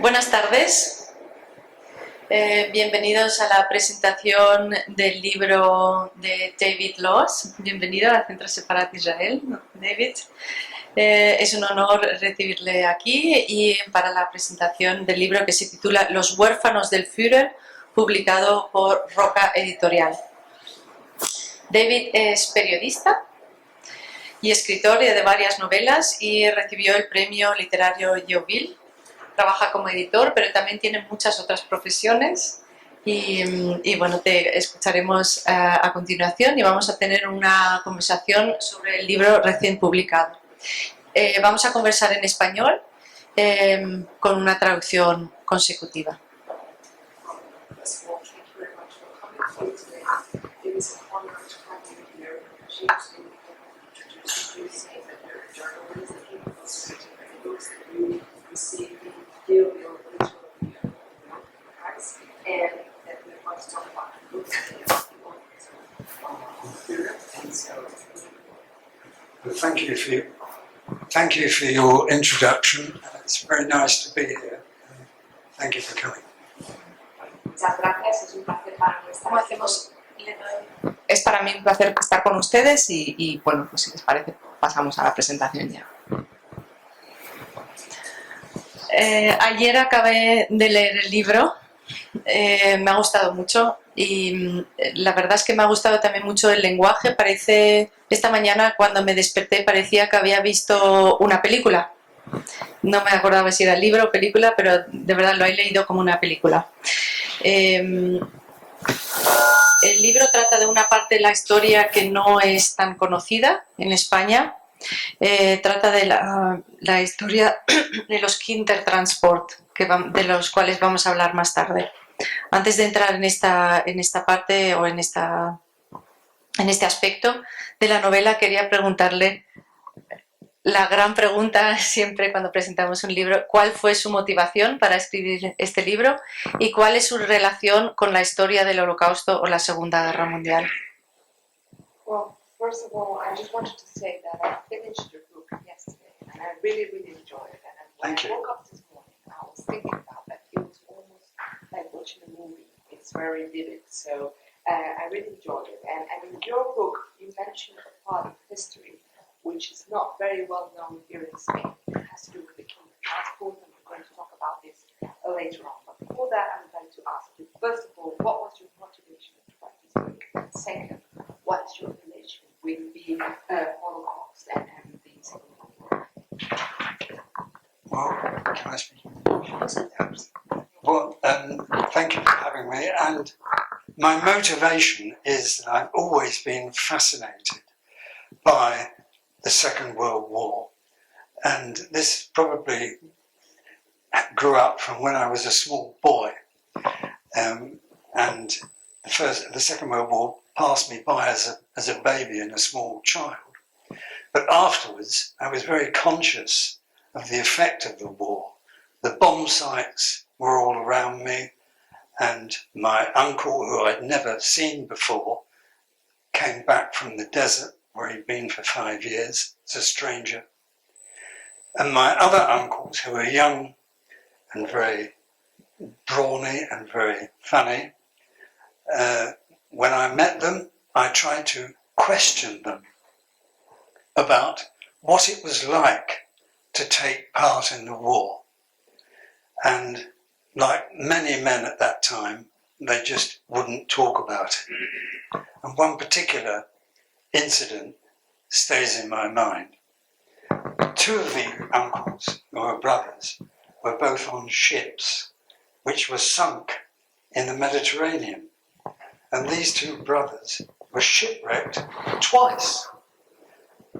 Buenas tardes, bienvenidos a la presentación del libro de David Loss. Bienvenido al Centro Sefarad-Israel, David. Es un honor recibirle aquí y para la presentación del libro que se titula Los huérfanos del Führer, publicado por Roca, editorial. David es periodista y escritor de varias novelas y recibió el Premio Literario Yeovil. Trabaja como editor, pero también tiene muchas otras profesiones y bueno, te escucharemos a continuación y vamos a tener una conversación sobre el libro recién publicado. Vamos a conversar en español con una traducción consecutiva. Thank you for your introduction. It's very nice to be here. Thank you for coming. Muchas gracias, es un placer para mí estar aquí. Es para mí un placer estar con ustedes y bueno, pues si les parece pasamos a la presentación ya. Ayer acabé de leer el libro, me ha gustado mucho y la verdad es que me ha gustado también mucho el lenguaje. Esta mañana cuando me desperté parecía que había visto una película. No me acordaba si era libro o película, pero de verdad lo he leído como una película. El libro trata de una parte de la historia que no es tan conocida en España. Trata de la historia de los Kindertransport, de los cuales vamos a hablar más tarde. Antes de entrar en esta parte o en este aspecto de la novela, quería preguntarle la gran pregunta siempre cuando presentamos un libro: ¿cuál fue su motivación para escribir este libro y cuál es su relación con la historia del Holocausto o la Segunda Guerra Mundial? Well, first of all, I just wanted to say that I finished your book yesterday and I really enjoyed it. And when I woke up this morning, I was thinking about that. It was almost like watching a movie. It's very vivid, so I really enjoyed it. And in your book, you mentioned a part of history which is not very well known here in Spain. It has to do with the Kinder transport, and we're going to talk about this later on. But before that, I'm going to ask you, first of all, what was your motivation to write this book? And second, what is your relation with the Holocaust and the Second World War? Well, can I speak? Well, thank you for having me. And my motivation is that I've always been fascinated by the Second World War. And this probably grew up from when I was a small boy. And the Second World War passed me by as a baby and a small child. But afterwards, I was very conscious of the effect of the war. The bomb sites were all around me, and my uncle, who I'd never seen before, came back from the desert where he'd been for 5 years as a stranger. And my other uncles, who were young and very brawny and very funny, when I met them, I tried to question them about what it was like to take part in the war. And like many men at that time, they just wouldn't talk about it. And one particular incident stays in my mind. Two of the uncles, who were brothers, were both on ships which were sunk in the Mediterranean. And these two brothers were shipwrecked twice.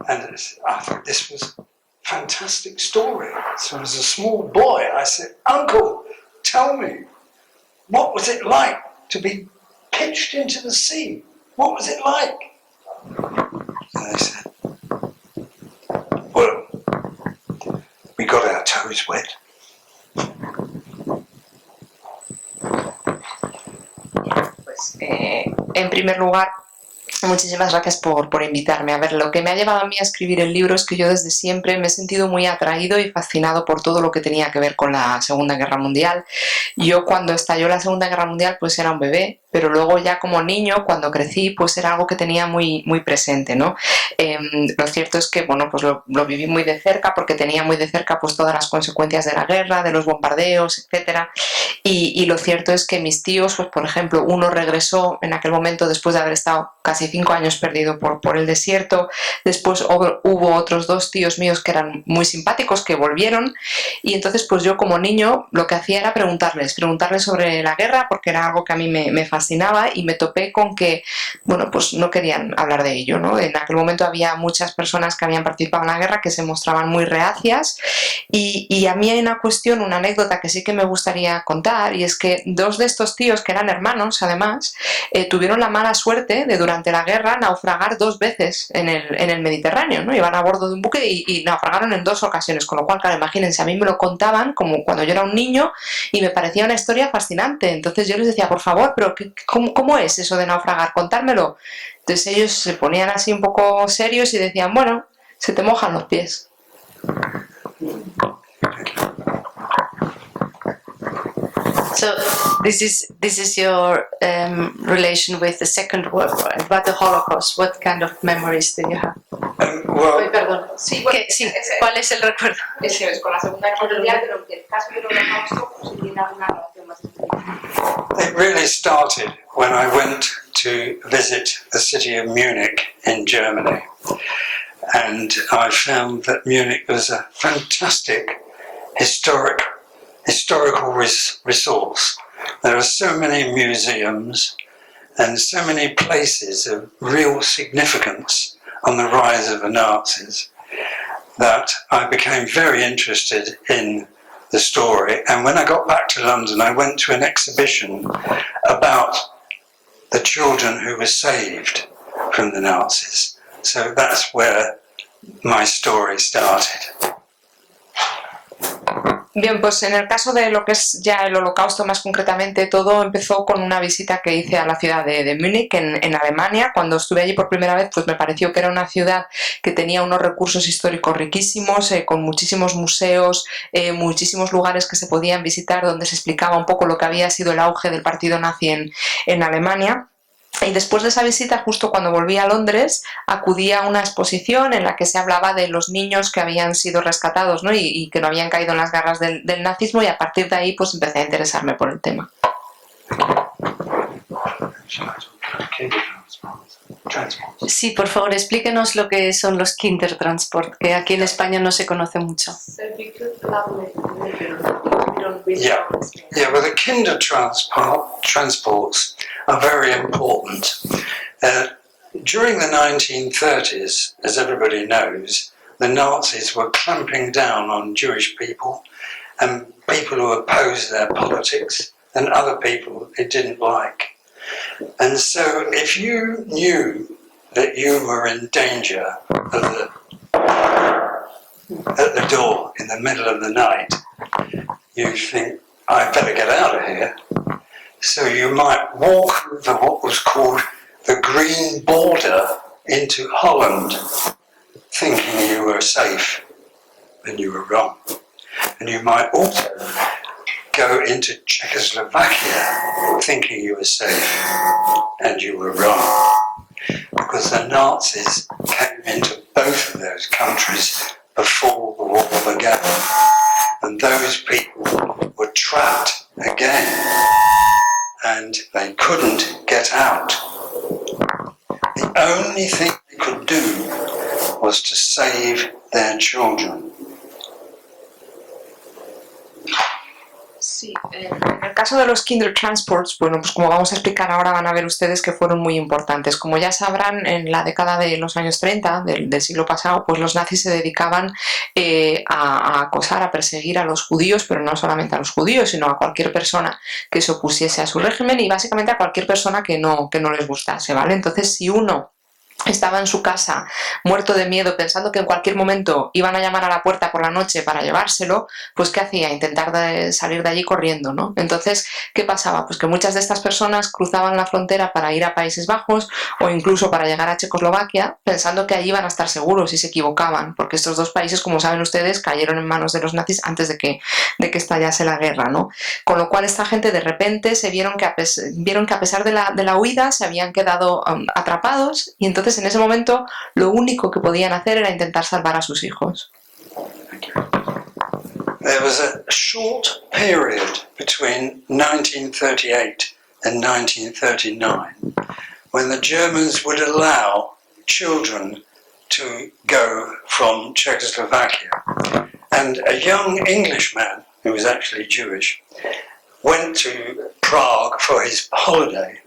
And I thought this was a fantastic story. So as a small boy, I said, "Uncle, tell me, what was it like to be pitched into the sea? What was it like?" And they said, "Well, we got our toes wet." Pues, en primer lugar, Muchísimas gracias por invitarme. A ver, lo que me ha llevado a mí a escribir el libro es que yo desde siempre me he sentido muy atraído y fascinado por todo lo que tenía que ver con la Segunda Guerra Mundial. Yo cuando estalló la Segunda Guerra Mundial pues era un bebé, pero luego ya como niño, cuando crecí, pues era algo que tenía muy, muy presente, ¿no? Lo cierto es que, bueno, pues lo viví muy de cerca porque tenía muy de cerca pues todas las consecuencias de la guerra, de los bombardeos, etcétera. Y lo cierto es que mis tíos, pues por ejemplo, uno regresó en aquel momento después de haber estado casi 5 años perdido por el desierto. Después hubo otros 2 tíos míos que eran muy simpáticos que volvieron, y entonces pues yo como niño lo que hacía era preguntarles sobre la guerra porque era algo que a mí me fascinaba, y me topé con que, bueno, pues no querían hablar de ello, ¿no? En aquel momento había muchas personas que habían participado en la guerra que se mostraban muy reacias, y a mí hay una anécdota que sí que me gustaría contar, y es que 2 de estos tíos, que eran hermanos además, tuvieron la mala suerte de durante la guerra naufragar 2 veces en el Mediterráneo, ¿no? Iban a bordo de un buque y naufragaron en 2 ocasiones, con lo cual, claro, imagínense, a mí me lo contaban como cuando yo era un niño y me parecía una historia fascinante. Entonces yo les decía, por favor, pero ¿cómo es eso de naufragar? Contármelo. Entonces ellos se ponían así un poco serios y decían, bueno, se te mojan los pies. So this is your relation with the Second World War, about the Holocaust. What kind of memories do you have? Well, Perdón. Sí, bueno, ¿Cuál es el recuerdo? Eso es, con la Segunda Guerra Mundial, pero que el caso del Holocausto pues, tiene alguna relación más específica. it really started when I went to visit the city of Munich in Germany. And I found that Munich was a fantastic historical resource. There are so many museums and so many places of real significance on the rise of the Nazis that I became very interested in the story. And when I got back to London, I went to an exhibition about the children who were saved from the Nazis. So that's where my story started. Bien, pues en el caso de lo que es ya el Holocausto más concretamente, todo empezó con una visita que hice a la ciudad de Münich, en Alemania. Cuando estuve allí por primera vez, pues me pareció que era una ciudad que tenía unos recursos históricos riquísimos, con muchísimos museos, muchísimos lugares que se podían visitar donde se explicaba un poco lo que había sido el auge del partido nazi en Alemania. Y después de esa visita, justo cuando volví a Londres, acudí a una exposición en la que se hablaba de los niños que habían sido rescatados, ¿no? y que no habían caído en las garras del nazismo, y a partir de ahí pues empecé a interesarme por el tema. Sí, por favor, explíquenos lo que son los Kindertransport, que aquí en España no se conoce mucho. Yeah, well, the kinder transports are very important. During the 1930s, as everybody knows, the Nazis were clamping down on Jewish people and people who opposed their politics and other people they didn't like. And so if you knew that you were in danger at the door in the middle of the night, you'd think, I better get out of here. So you might walk over what was called the Green Border into Holland, thinking you were safe, and you were wrong. And you might also go into Czechoslovakia, thinking you were safe, and you were wrong. Because the Nazis came into both of those countries before the war began. And those people were trapped again, and they couldn't get out. The only thing they could do was to save their children. Sí, en el caso de los Kindertransports, bueno, pues como vamos a explicar ahora, van a ver ustedes que fueron muy importantes. Como ya sabrán, en la década de los años 30 del siglo pasado, pues los nazis se dedicaban a acosar, a perseguir a los judíos, pero no solamente a los judíos, sino a cualquier persona que se opusiese a su régimen, y básicamente a cualquier persona que no les gustase, ¿vale? Entonces, si uno estaba en su casa muerto de miedo, pensando que en cualquier momento iban a llamar a la puerta por la noche para llevárselo, pues ¿qué hacía? Intentar salir de allí corriendo, ¿no? Entonces, ¿qué pasaba? Pues que muchas de estas personas cruzaban la frontera para ir a Países Bajos o incluso para llegar a Checoslovaquia, pensando que allí iban a estar seguros, y se equivocaban, porque estos dos países, como saben ustedes, cayeron en manos de los nazis antes de que estallase la guerra, ¿no? Con lo cual esta gente de repente se vieron que a pesar de la huida se habían quedado atrapados, y entonces en ese momento lo único que podían hacer era intentar salvar a sus hijos. There was a short period between 1938 and 1939 when the Germans would allow children to go from Czechoslovakia. And a young Englishman, who was actually Jewish, went to Prague for his holiday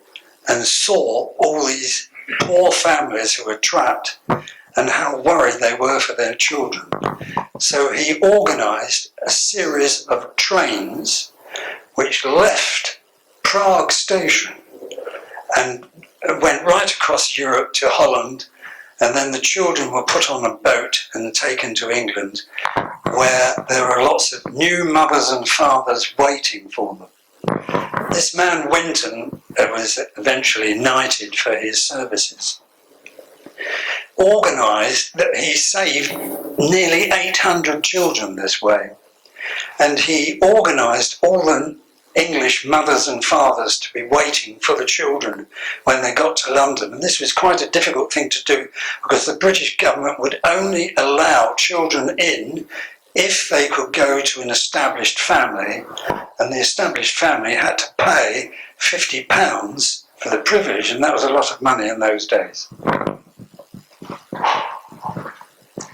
and saw all these poor families who were trapped and how worried they were for their children. So he organised a series of trains which left Prague station and went right across Europe to Holland, and then the children were put on a boat and taken to England, where there were lots of new mothers and fathers waiting for them. This man Winton was eventually knighted for his services. Organised that he saved nearly 800 children this way, and he organised all the English mothers and fathers to be waiting for the children when they got to London. And this was quite a difficult thing to do, because the British government would only allow children in if they could go to an established family, and the established family had to pay £50 for the privilege, and that was a lot of money in those days.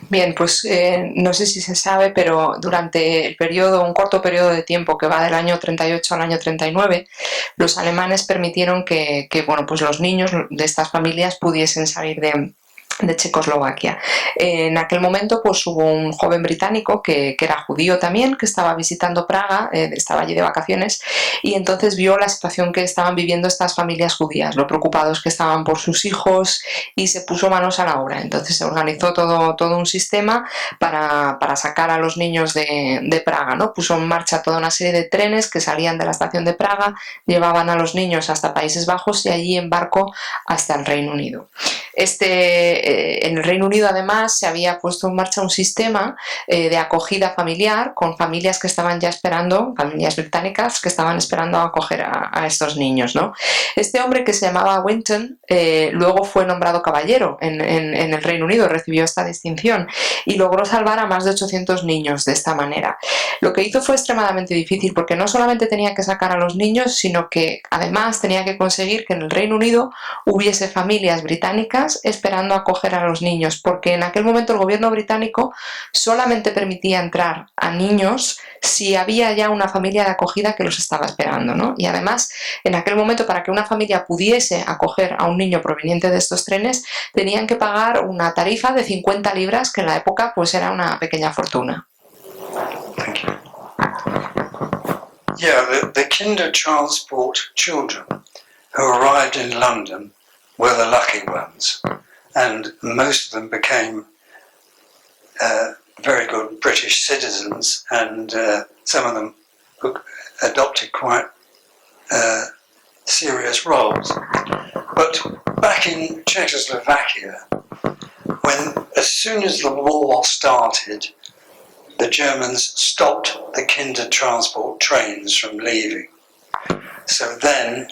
Bien, pues no sé si se sabe, pero durante el periodo, un corto periodo de tiempo que va del año 38 al año 39, los alemanes permitieron que bueno, pues los niños de estas familias pudiesen salir de Checoslovaquia. En aquel momento pues hubo un joven británico que era judío también, que estaba visitando Praga, estaba allí de vacaciones, y entonces vio la situación que estaban viviendo estas familias judías, lo preocupados que estaban por sus hijos, y se puso manos a la obra. Entonces se organizó todo un sistema para sacar a los niños de Praga, ¿no? Puso en marcha toda una serie de trenes que salían de la estación de Praga, llevaban a los niños hasta Países Bajos y allí en barco hasta el Reino Unido. En el Reino Unido además se había puesto en marcha un sistema de acogida familiar con familias que estaban ya esperando, familias británicas que estaban esperando a acoger a estos niños, ¿no? Este hombre, que se llamaba Winton, luego fue nombrado caballero en el Reino Unido, recibió esta distinción y logró salvar a más de 800 niños de esta manera. Lo que hizo fue extremadamente difícil, porque no solamente tenía que sacar a los niños, sino que además tenía que conseguir que en el Reino Unido hubiese familias británicas esperando acoger a los niños, porque en aquel momento el gobierno británico solamente permitía entrar a niños si había ya una familia de acogida que los estaba esperando, ¿no? Y además, en aquel momento, para que una familia pudiese acoger a un niño proveniente de estos trenes, tenían que pagar una tarifa de 50 libras, que en la época pues era una pequeña fortuna. Thank you. Yeah, the Kinder Transport children who arrived in London were the lucky ones, and most of them became very good British citizens, and some of them adopted quite serious roles. But back in Czechoslovakia, as soon as the war started, the Germans stopped the Kinder Transport trains from leaving. So then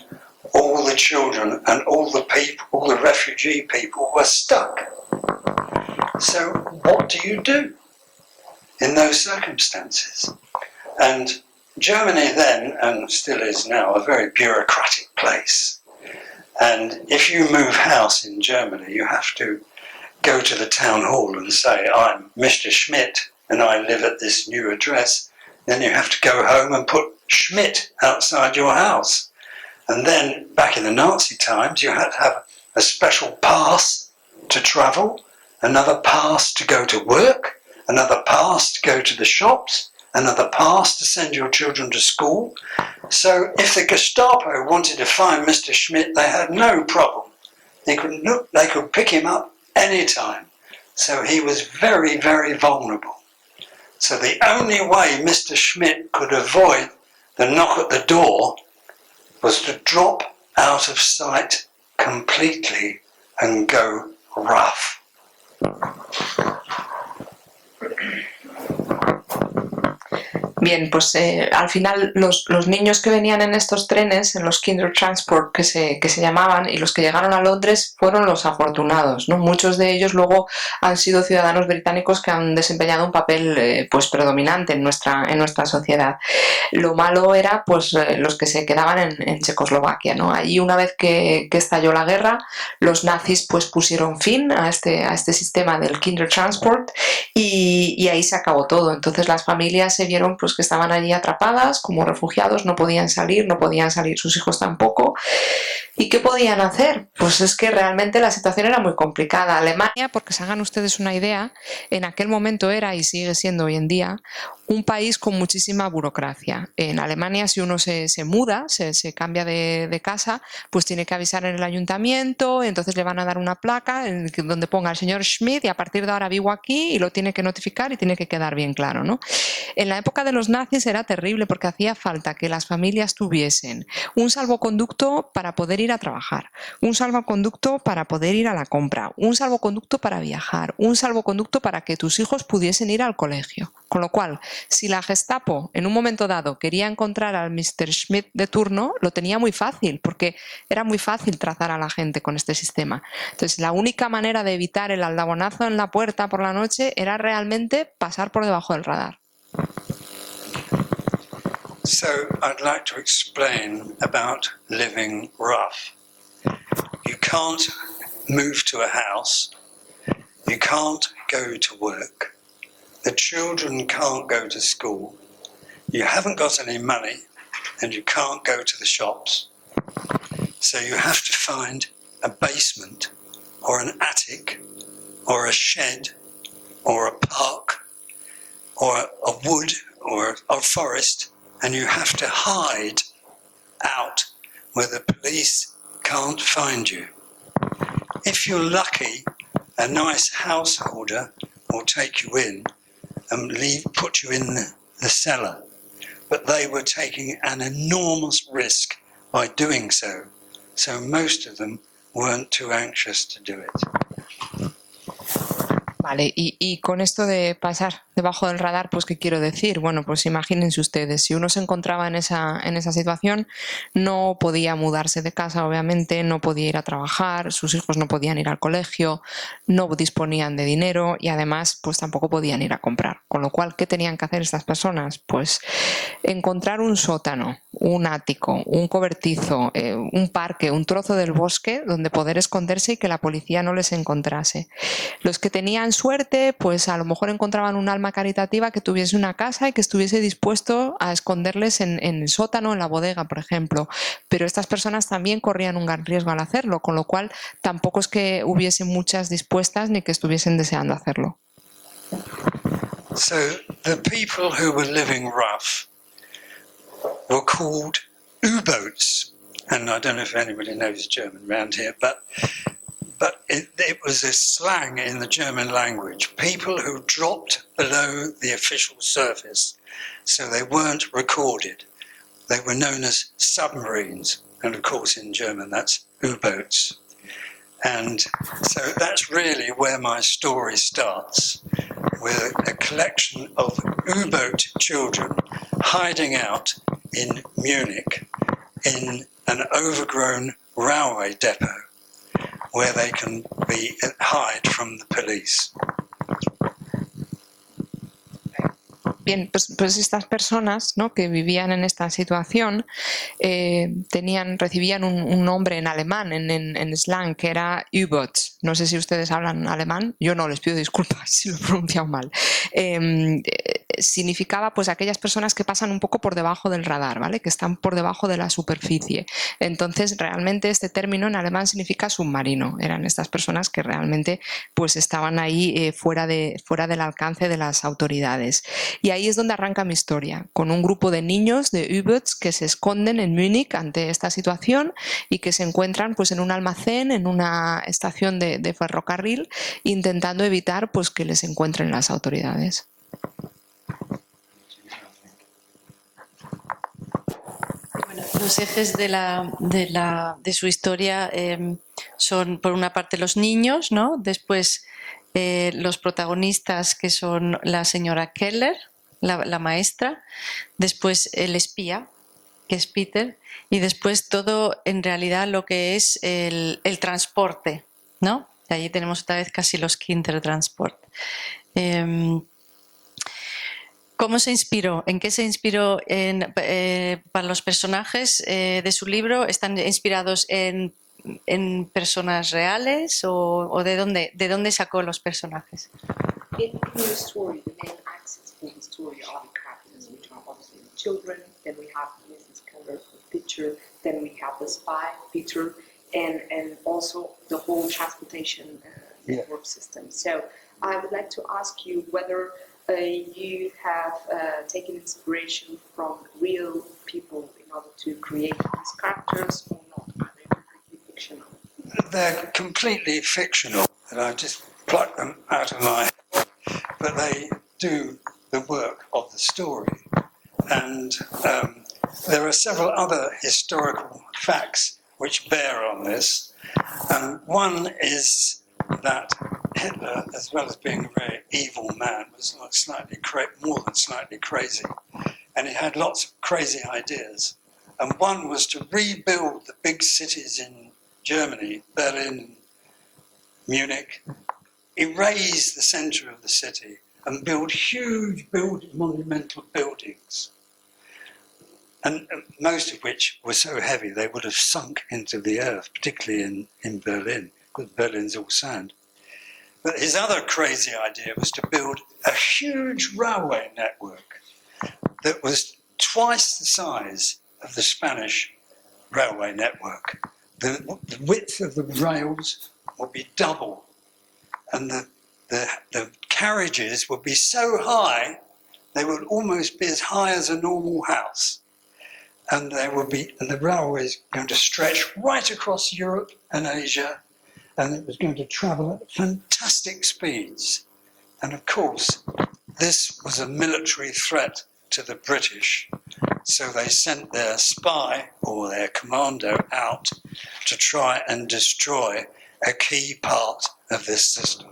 all the children and all the people, all the refugee people were stuck. So what do you do in those circumstances? And Germany then, and still is now, a very bureaucratic place. And if you move house in Germany, you have to go to the town hall and say, I'm Mr. Schmidt and I live at this new address. Then you have to go home and put Schmidt outside your house. And then back in the Nazi times, you had to have a special pass to travel, another pass to go to work, another pass to go to the shops, another pass to send your children to school. So if the Gestapo wanted to find Mr. Schmidt, they had no problem They could pick him up anytime. So he was very, very vulnerable. So the only way Mr. Schmidt could avoid the knock at the door was to drop out of sight completely and go rough. Bien, pues al final los niños que venían en estos trenes, en los Kindertransport que se llamaban, y los que llegaron a Londres fueron los afortunados, ¿no? Muchos de ellos luego han sido ciudadanos británicos que han desempeñado un papel pues predominante en nuestra sociedad. Lo malo era pues los que se quedaban en Checoslovaquia, ¿no? Allí, una vez que estalló la guerra, los nazis pues pusieron fin a este sistema del Kindertransport y ahí se acabó todo. Entonces las familias se vieron pues que estaban allí atrapadas como refugiados, no podían salir sus hijos tampoco. ¿Y qué podían hacer? Pues es que realmente la situación era muy complicada. Alemania, porque se hagan ustedes una idea, en aquel momento era, y sigue siendo hoy en día, un país con muchísima burocracia. En Alemania, si uno se muda, se cambia de casa, pues tiene que avisar en el ayuntamiento, entonces le van a dar una placa donde ponga el señor Schmidt y a partir de ahora vivo aquí, y lo tiene que notificar y tiene que quedar bien claro, ¿no? En la época de los nazis era terrible porque hacía falta que las familias tuviesen un salvoconducto para poder ir a trabajar, un salvoconducto para poder ir a la compra, un salvoconducto para viajar, un salvoconducto para que tus hijos pudiesen ir al colegio. Con lo cual, si la Gestapo en un momento dado quería encontrar al Mr. Schmidt de turno, lo tenía muy fácil, porque era muy fácil trazar a la gente con este sistema. Entonces, la única manera de evitar el aldabonazo en la puerta por la noche era realmente pasar por debajo del radar. So I'd like to explain about living rough. You can't move to a house. You can't go to work. The children can't go to school. You haven't got any money and you can't go to the shops. So you have to find a basement or an attic or a shed or a park or a wood or a forest, and you have to hide out where the police can't find you. If you're lucky, a nice householder will take you in and put you in the cellar. But they were taking an enormous risk by doing so. So most of them weren't too anxious to do it. Vale, y con esto de pasar debajo del radar, pues ¿qué quiero decir? Bueno, pues imagínense ustedes, si uno se encontraba en esa situación, no podía mudarse de casa, obviamente, no podía ir a trabajar, sus hijos no podían ir al colegio, no disponían de dinero y además pues tampoco podían ir a comprar. Con lo cual, ¿qué tenían que hacer estas personas? Pues encontrar un sótano, un ático, un cobertizo, un parque, un trozo del bosque donde poder esconderse y que la policía no les encontrase. Los que tenían suerte, pues a lo mejor encontraban un alma caritativa que tuviese una casa y que estuviese dispuesto a esconderles en el sótano, en la bodega, por ejemplo. Pero estas personas también corrían un gran riesgo al hacerlo, con lo cual tampoco es que hubiese muchas dispuestas ni que estuviesen deseando hacerlo. So the people who were living rough were called U-boats. And I don't know if anybody knows German around here, but it was a slang in the German language. People who dropped below the official surface, so they weren't recorded. They were known as submarines, and of course in German that's U-boats. And so that's really where my story starts, with a collection of U-boat children hiding out in Munich in an overgrown railway depot where they can hide from the police. Bien, pues estas personas, ¿no?, que vivían en esta situación recibían un nombre en alemán, en slang, que era U-boats. No sé si ustedes hablan alemán, yo no, les pido disculpas si lo he pronunciado mal. significaba pues aquellas personas que pasan un poco por debajo del radar, ¿vale? Que están por debajo de la superficie. Entonces, realmente este término en alemán significa submarino. Eran estas personas que realmente pues estaban ahí fuera del alcance de las autoridades. Y ahí es donde arranca mi historia, con un grupo de niños de U-Boats que se esconden en Múnich ante esta situación y que se encuentran pues en un almacén, en una estación de ferrocarril, intentando evitar pues que les encuentren las autoridades. Bueno, los ejes de su historia son, por una parte, los niños, ¿no? Después los protagonistas, que son la señora Keller, la maestra, después el espía, que es Peter, y después todo, en realidad, lo que es el transporte, ¿no? Y ahí tenemos otra vez casi los Kindertransport. ¿Cómo se inspiró? ¿En qué se inspiró para los personajes de su libro? ¿Están inspirados en personas reales o de dónde sacó los personajes? In your story, the main axis for the story are the characters, which are obviously the children. Then we have Mrs. Keller, the teacher. Then we have the spy, Peter, and also the whole transportation network system. So I would like to ask you whether you have taken inspiration from real people in order to create these characters or not? Are they completely fictional? They're completely fictional, and I just pluck them out of my head, but they do the work of the story. And there are several other historical facts which bear on this. One is that Hitler, as well as being a very evil man, was more than slightly crazy. And he had lots of crazy ideas. And one was to rebuild the big cities in Germany, Berlin, Munich, erase the center of the city and build huge monumental buildings. And most of which were so heavy they would have sunk into the earth, particularly in Berlin, because Berlin's all sand. But his other crazy idea was to build a huge railway network that was twice the size of the Spanish railway network. The width of the rails would be double, and the carriages would be so high they would almost be as high as a normal house. And the railways going to stretch right across Europe and Asia, and it was going to travel at fantastic speeds. And of course, this was a military threat to the British. So they sent their spy or their commando out to try and destroy a key part of this system.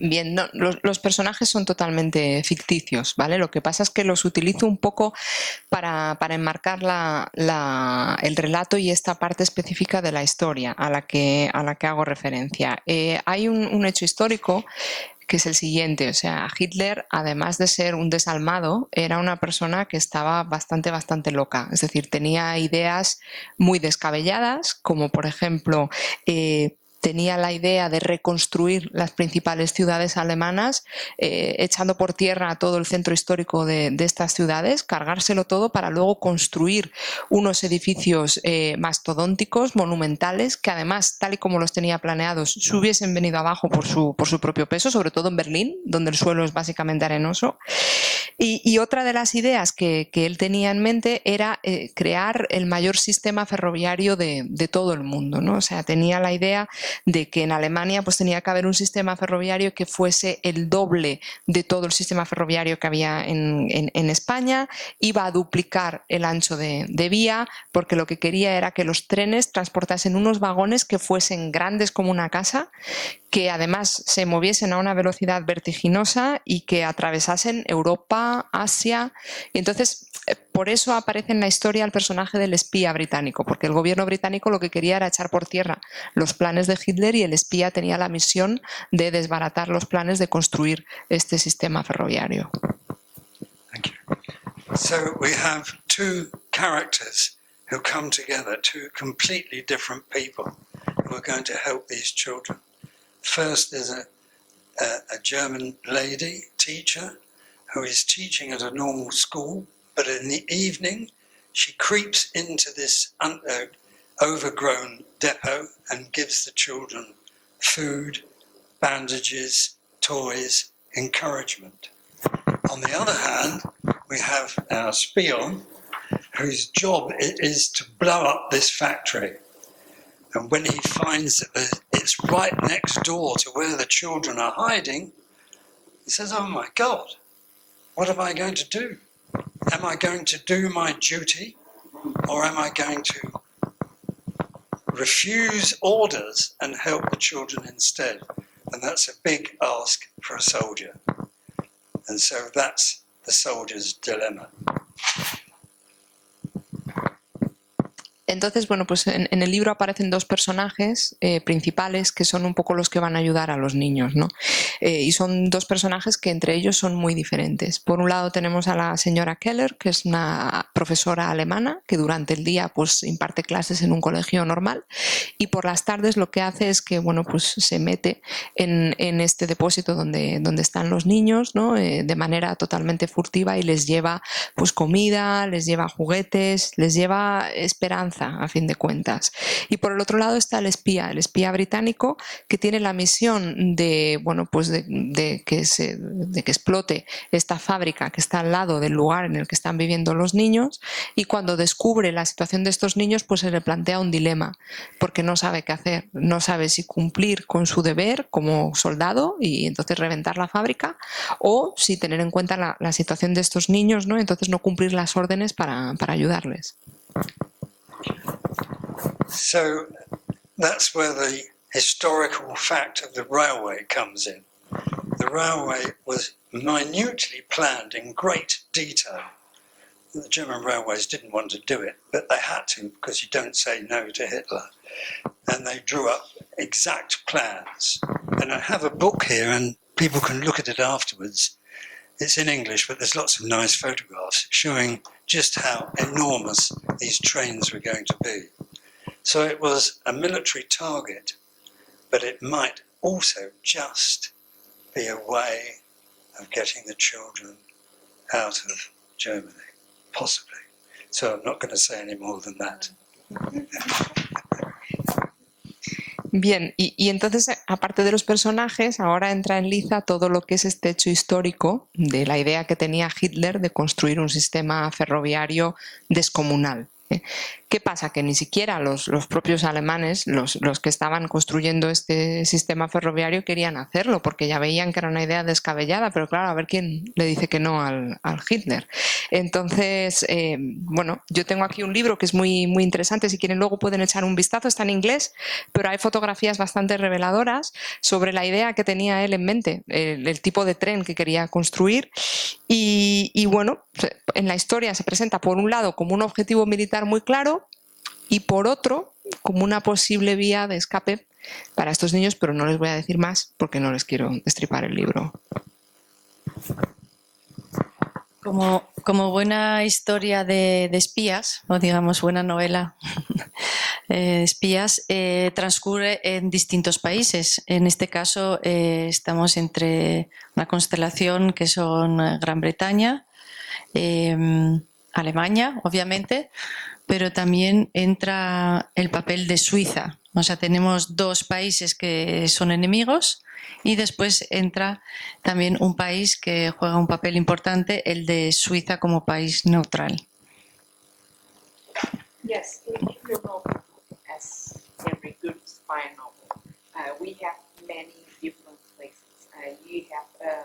Bien, no, los personajes son totalmente ficticios, ¿vale? Lo que pasa es que los utilizo un poco para enmarcar el relato y esta parte específica de la historia a la que hago referencia. Hay un hecho histórico que es el siguiente, o sea, Hitler, además de ser un desalmado, era una persona que estaba bastante loca, es decir, tenía ideas muy descabelladas, como por ejemplo tenía la idea de reconstruir las principales ciudades alemanas, echando por tierra todo el centro histórico de estas ciudades, cargárselo todo para luego construir unos edificios mastodónticos, monumentales, que además, tal y como los tenía planeados, se hubiesen venido abajo por su propio peso, sobre todo en Berlín, donde el suelo es básicamente arenoso. Y otra de las ideas que él tenía en mente era crear el mayor sistema ferroviario de todo el mundo, ¿no? O sea, tenía la idea de que en Alemania pues tenía que haber un sistema ferroviario que fuese el doble de todo el sistema ferroviario que había en España, iba a duplicar el ancho de vía, porque lo que quería era que los trenes transportasen unos vagones que fuesen grandes como una casa, que además se moviesen a una velocidad vertiginosa y que atravesasen Europa, Asia. Y entonces, por eso aparece en la historia el personaje del espía británico, porque el gobierno británico lo que quería era echar por tierra los planes de Hitler y el espía tenía la misión de desbaratar los planes de construir este sistema ferroviario. Thank you. So we have two characters who come together, two completely different people who are going to help these children. First is a German lady teacher who is teaching at a normal school, but in the evening she creeps into this overgrown depot and gives the children food, bandages, toys, encouragement. On the other hand, we have our spion, whose job is to blow up this factory. And when he finds that it's right next door to where the children are hiding, he says, "Oh my God, what am I going to do? Am I going to do my duty, or am I going to refuse orders and help the children instead?" And that's a big ask for a soldier. And so that's the soldier's dilemma. Entonces, bueno, pues en el libro aparecen dos personajes principales que son un poco los que van a ayudar a los niños, ¿no? Y son dos personajes que entre ellos son muy diferentes. Por un lado tenemos a la señora Keller, que es una profesora alemana que durante el día pues imparte clases en un colegio normal, y por las tardes lo que hace es que, bueno, pues se mete en este depósito donde están los niños, ¿no? De manera totalmente furtiva, y les lleva pues comida, les lleva juguetes, les lleva esperanza, a fin de cuentas. Y por el otro lado está el espía británico, que tiene la misión de, bueno, pues de que explote esta fábrica que está al lado del lugar en el que están viviendo los niños, y cuando descubre la situación de estos niños pues se le plantea un dilema, porque no sabe qué hacer, no sabe si cumplir con su deber como soldado y entonces reventar la fábrica, o si tener en cuenta la situación de estos niños, ¿no? Entonces no cumplir las órdenes para ayudarles. So that's where the historical fact of the railway comes in. The railway was minutely planned in great detail. The German railways didn't want to do it, but they had to, because you don't say no to Hitler. And they drew up exact plans. And I have a book here, and people can look at it afterwards. It's in English, but there's lots of nice photographs showing just how enormous these trains were going to be. So it was a military target, but it might also just be a way of getting the children out of Germany, possibly. So I'm not going to say any more than that. Bien, y entonces, aparte de los personajes, ahora entra en liza todo lo que es este hecho histórico de la idea que tenía Hitler de construir un sistema ferroviario descomunal. ¿Qué pasa? Que ni siquiera los propios alemanes, los que estaban construyendo este sistema ferroviario, querían hacerlo, porque ya veían que era una idea descabellada, pero claro, a ver quién le dice que no al Hitler. Entonces, bueno, yo tengo aquí un libro que es muy, muy interesante, si quieren luego pueden echar un vistazo, está en inglés, pero hay fotografías bastante reveladoras sobre la idea que tenía él en mente, el tipo de tren que quería construir, y bueno, en la historia se presenta por un lado como un objetivo militar muy claro, y por otro como una posible vía de escape para estos niños, pero no les voy a decir más porque no les quiero destripar el libro. Como buena historia de espías, o digamos buena novela de espías, transcurre en distintos países. En este caso estamos entre una constelación que son Gran Bretaña, Alemania, obviamente, pero también entra el papel de Suiza. O sea, tenemos dos países que son enemigos y después entra también un país que juega un papel importante, el de Suiza como país neutral. Yes, in your novel, as every good spy novel, we have many different places. You have,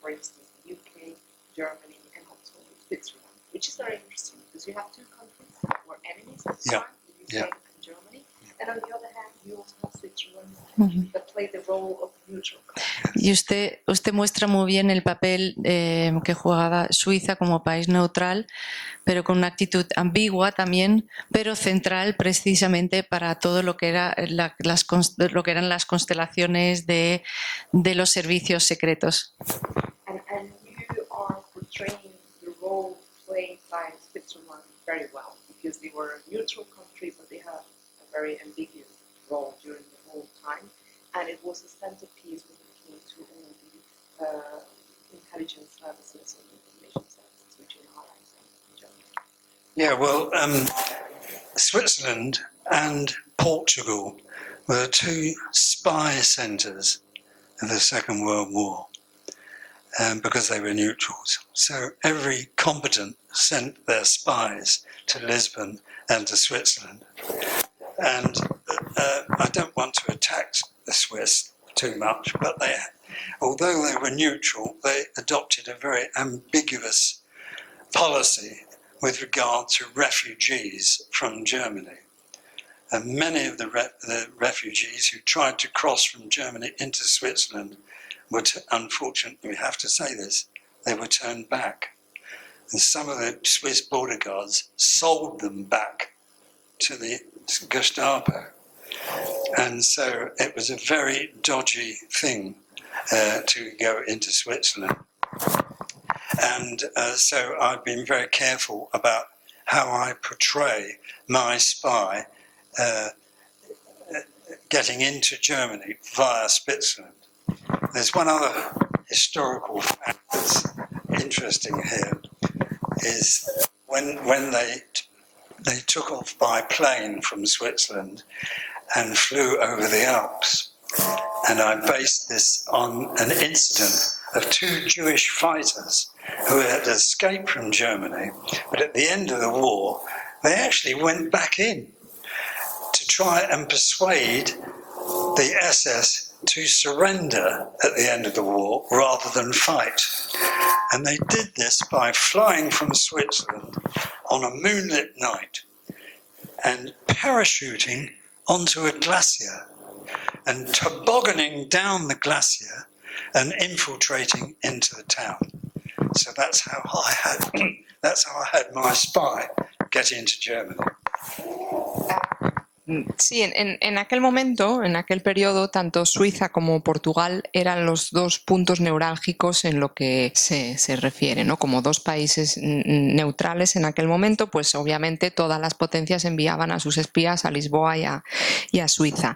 for instance, the UK, Germany, and also Switzerland, which is very interesting because you have two countries that were enemies at the time, the UK and Germany, and on the other hand, you also have Switzerland that played the role of neutral country. Y usted muestra muy bien el papel que jugaba Suiza como país neutral, pero con una actitud ambigua también, pero central precisamente para todo lo que era lo que eran las constelaciones de los servicios secretos. And you are portraying the role played by Switzerland very well, because they were a neutral country, but they had a very ambiguous role during the whole time, and it was a centerpiece when it came to to all the intelligence services and information services which are allies in Germany? Yeah, well, Switzerland and Portugal were the two spy centres of the Second World War because they were neutrals. So every competent sent their spies to Lisbon and to Switzerland. And I don't want to attack the Swiss too much, but although they were neutral, they adopted a very ambiguous policy with regard to refugees from Germany. And many of the refugees who tried to cross from Germany into Switzerland were, unfortunately, we have to say this, they were turned back. And some of the Swiss border guards sold them back to the Gestapo. And so it was a very dodgy thing to go into Switzerland. And so I've been very careful about how I portray my spy getting into Germany via Switzerland. There's one other historical fact that's interesting here, is when they took off by plane from Switzerland and flew over the Alps, and I based this on an incident of two Jewish fighters who had escaped from Germany, but at the end of the war, they actually went back in to try and persuade the SS to surrender at the end of the war rather than fight. And they did this by flying from Switzerland on a moonlit night and parachuting onto a glacier and tobogganing down the glacier and infiltrating into the town. So that's how I had my spy get into Germany. Sí, en aquel momento, en aquel periodo, tanto Suiza como Portugal eran los dos puntos neurálgicos en lo que se refiere, ¿no? Como dos países neutrales en aquel momento, pues obviamente todas las potencias enviaban a sus espías a Lisboa y a Suiza.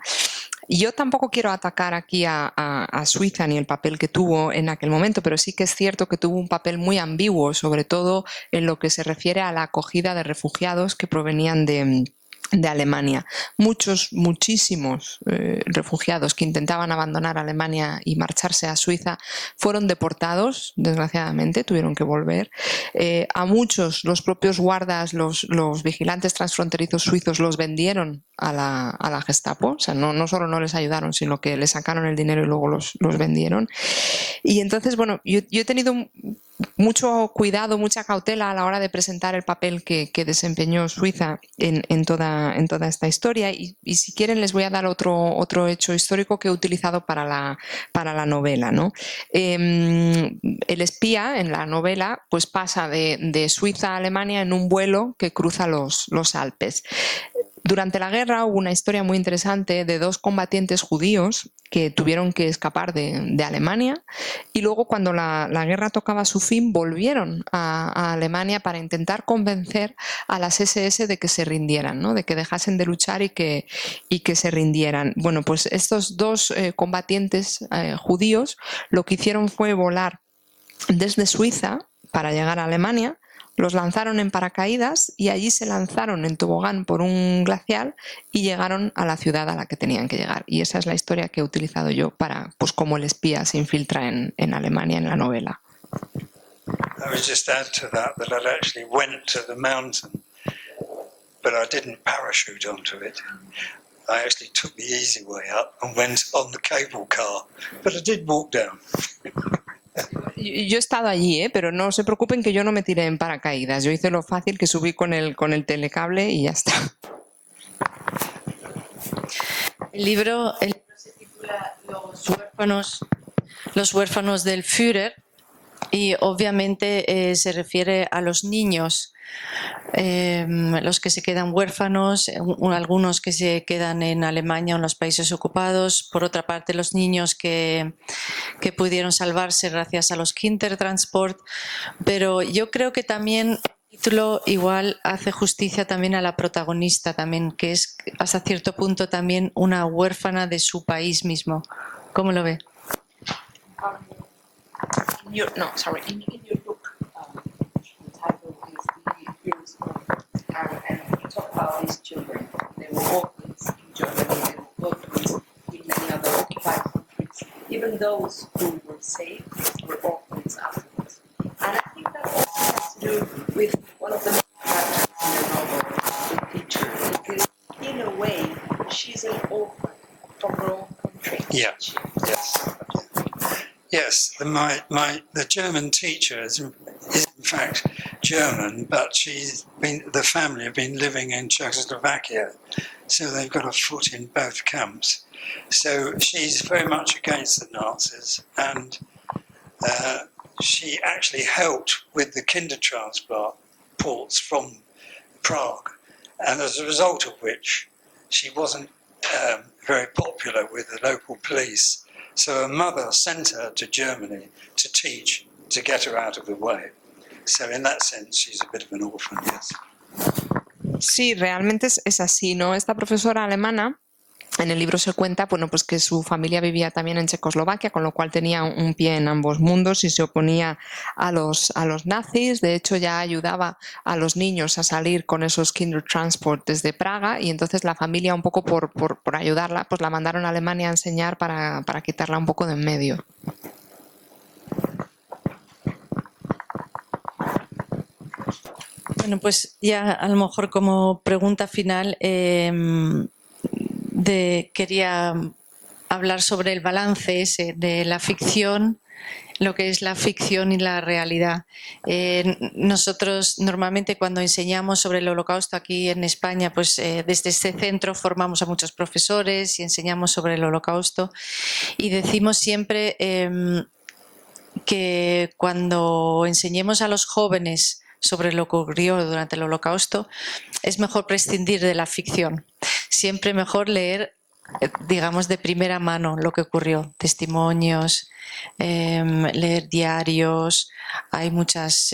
Yo tampoco quiero atacar aquí a Suiza ni el papel que tuvo en aquel momento, pero sí que es cierto que tuvo un papel muy ambiguo, sobre todo en lo que se refiere a la acogida de refugiados que provenían de Alemania. Muchísimos refugiados que intentaban abandonar Alemania y marcharse a Suiza fueron deportados, desgraciadamente, tuvieron que volver. A muchos, los propios guardas, los vigilantes transfronterizos suizos los vendieron a la Gestapo, o sea, no solo no les ayudaron, sino que les sacaron el dinero y luego los vendieron. Y entonces, bueno, yo he tenido mucho cuidado, mucha cautela a la hora de presentar el papel que desempeñó Suiza en toda esta historia, y si quieren les voy a dar otro hecho histórico que he utilizado para la novela, ¿no? El espía en la novela pues pasa de Suiza a Alemania en un vuelo que cruza los Alpes. Durante la guerra hubo una historia muy interesante de dos combatientes judíos que tuvieron que escapar de Alemania, y luego cuando la guerra tocaba su fin volvieron a Alemania para intentar convencer a las SS de que se rindieran, ¿no? De que dejasen de luchar y que se rindieran. Bueno, pues estos dos combatientes judíos lo que hicieron fue volar desde Suiza para llegar a Alemania. Los lanzaron en paracaídas y allí se lanzaron en tobogán por un glacial y llegaron a la ciudad a la que tenían que llegar. Y esa es la historia que he utilizado yo para, pues, cómo el espía se infiltra en Alemania en la novela. I would just add to that I actually went to the mountain, but I didn't parachute onto it. I actually took the easy way up and went on the cable car, but I did walk down. Yo he estado allí, pero no se preocupen que yo no me tiré en paracaídas. Yo hice lo fácil, que subí con el telecable y ya está. El libro se titula Los huérfanos del Führer, y obviamente se refiere a los niños, los que se quedan huérfanos, algunos que se quedan en Alemania o en los países ocupados, por otra parte los niños que pudieron salvarse gracias a los Kindertransport, pero yo creo que también el título igual hace justicia también a la protagonista también, que es hasta cierto punto también una huérfana de su país mismo. ¿Cómo lo ve? In your book, the title is The Years of, and you talk about these children. They were orphans in Germany, they were orphans in many other occupied countries. Even those who were saved were orphans afterwards. And I think that also has to do with one of the main characters in the novel, the teacher, because in a way she's an orphan from her own country. Yeah. Yes, the German teacher is in fact German, but the family have been living in Czechoslovakia, so they've got a foot in both camps. So she's very much against the Nazis, and she actually helped with the Kindertransports from Prague, and as a result of which she wasn't very popular with the local police. So her mother sent her to Germany to teach, to get her out of the way. So in that sense, she's a bit of an orphan, yes. Sí, realmente es así, ¿no? Esta profesora alemana, en el libro se cuenta, bueno, pues que su familia vivía también en Checoslovaquia, con lo cual tenía un pie en ambos mundos y se oponía a los nazis. De hecho, ya ayudaba a los niños a salir con esos Kindertransport desde Praga, y entonces la familia, un poco por ayudarla, pues la mandaron a Alemania a enseñar para quitarla un poco de en medio. Bueno, pues ya a lo mejor como pregunta final quería hablar sobre el balance ese de la ficción, lo que es la ficción y la realidad. Nosotros normalmente cuando enseñamos sobre el Holocausto aquí en España, pues desde este centro formamos a muchos profesores y enseñamos sobre el Holocausto, y decimos siempre que cuando enseñemos a los jóvenes sobre lo que ocurrió durante el Holocausto, es mejor prescindir de la ficción. Siempre mejor leer, digamos, de primera mano lo que ocurrió, testimonios, leer diarios. Hay muchas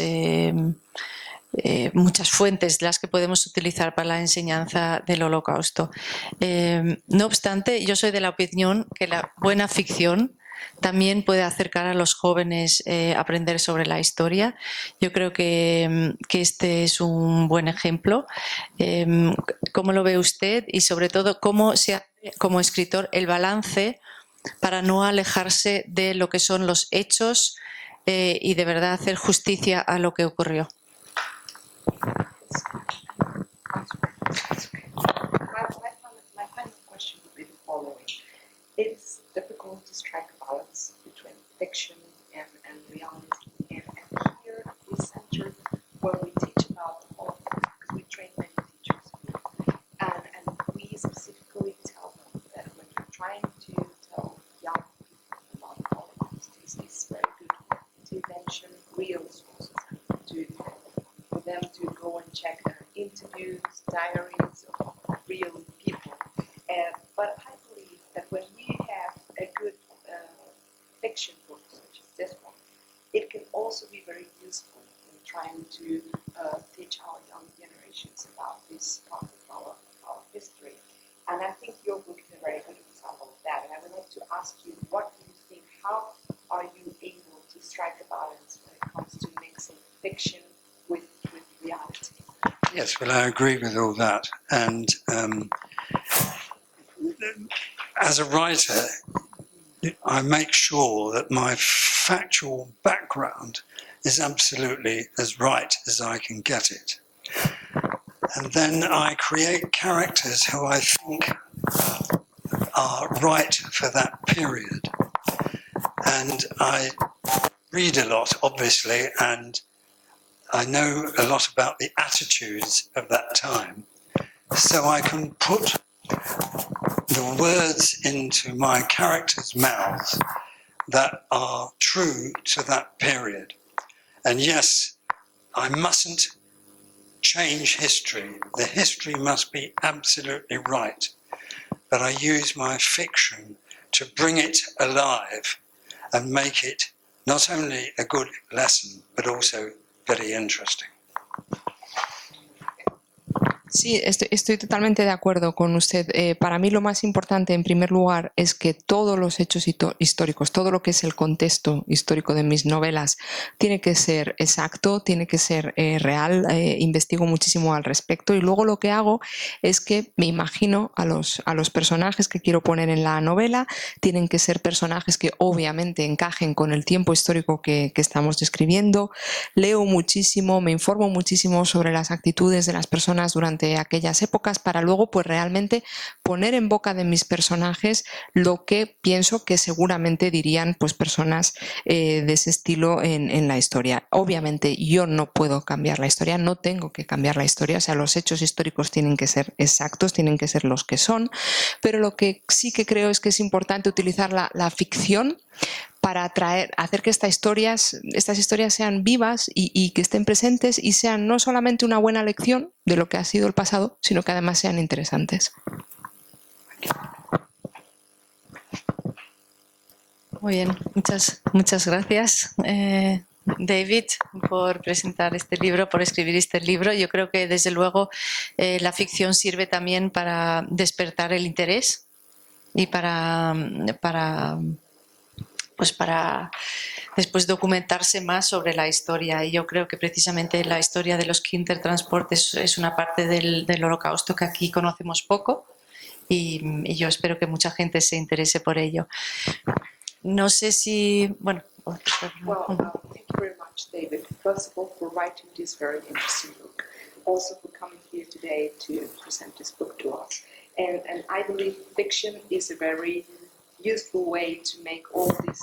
fuentes las que podemos utilizar para la enseñanza del Holocausto. No obstante, yo soy de la opinión que la buena ficción también puede acercar a los jóvenes a aprender sobre la historia. Yo creo que este es un buen ejemplo. ¿Cómo lo ve usted? Y sobre todo, ¿cómo se hace como escritor el balance para no alejarse de lo que son los hechos y de verdad hacer justicia a lo que ocurrió? My final question would be the following. It's difficult to strike a balance between fiction and reality. And here at this center, where we teach about the Holocaust, because we train many teachers here, and we specifically tell them that when you're trying to tell young people about the Holocaust, it's very good to mention real sources, for them to go and check interviews, diaries of real people. But I believe that when we have a good fiction book such as this one, it can also be very useful in trying to teach our young generations about this part of our history. And I think your book is a very good example of that. And I would like to ask you, what do you think, how are you able to strike a balance when it comes to mixing fiction with reality? Yes, well, I agree with all that. And as a writer, I make sure that my factual background is absolutely as right as I can get it. And then I create characters who I think are right for that period. And I read a lot, obviously, and I know a lot about the attitudes of that time. So I can put the words into my characters' mouths that are true to that period. And yes, I mustn't change history. The history must be absolutely right. But I use my fiction to bring it alive and make it not only a good lesson, but also very interesting. Sí, estoy totalmente de acuerdo con usted. Para mí lo más importante, en primer lugar, es que todos los hechos históricos, todo lo que es el contexto histórico de mis novelas, tiene que ser exacto, tiene que ser real. Investigo muchísimo al respecto y luego lo que hago es que me imagino a los personajes que quiero poner en la novela. Tienen que ser personajes que obviamente encajen con el tiempo histórico que estamos describiendo. Leo muchísimo, me informo muchísimo sobre las actitudes de las personas durante aquellas épocas para luego pues realmente poner en boca de mis personajes lo que pienso que seguramente dirían pues personas de ese estilo en la historia. Obviamente yo no puedo cambiar la historia, no tengo que cambiar la historia, o sea, los hechos históricos tienen que ser exactos, tienen que ser los que son, pero lo que sí que creo es que es importante utilizar la ficción para hacer que estas historias sean vivas y que estén presentes y sean no solamente una buena lección de lo que ha sido el pasado, sino que además sean interesantes. Muy bien, muchas gracias, David, por presentar este libro, por escribir este libro. Yo creo que desde luego la ficción sirve también para despertar el interés y para después documentarse más sobre la historia. Y yo creo que precisamente la historia de los Kindertransportes es una parte del Holocausto que aquí conocemos poco y yo espero que mucha gente se interese por ello. No sé si... Bueno, Well, thank you very much, David. First of all, for writing this very interesting book. Also for coming here today to present this book to us. And I believe fiction is a very useful way to make all these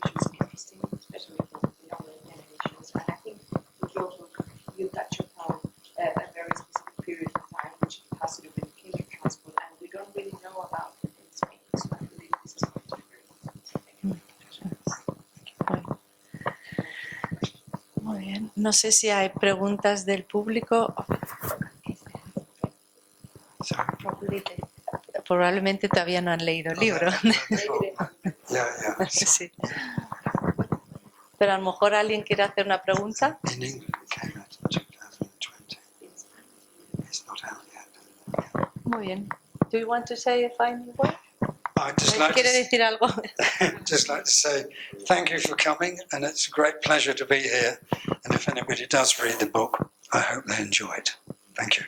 issues interesting, especially for the younger generations. And I think with your book, you touch upon a very specific period of time, which has to do with kinder transport, and we don't really know about it in Spain. So I believe this is going to be very important. muy bien. No sé si hay preguntas del público. Probablemente todavía no han leído el libro. Sí. Pero a lo mejor alguien quiere hacer una pregunta. Muy bien. Do you want to say a final word? ¿Quiere decir algo? Just like to say thank you for coming, and it's a great pleasure to be here. And if anybody does read the book, I hope they enjoy it. Thank you.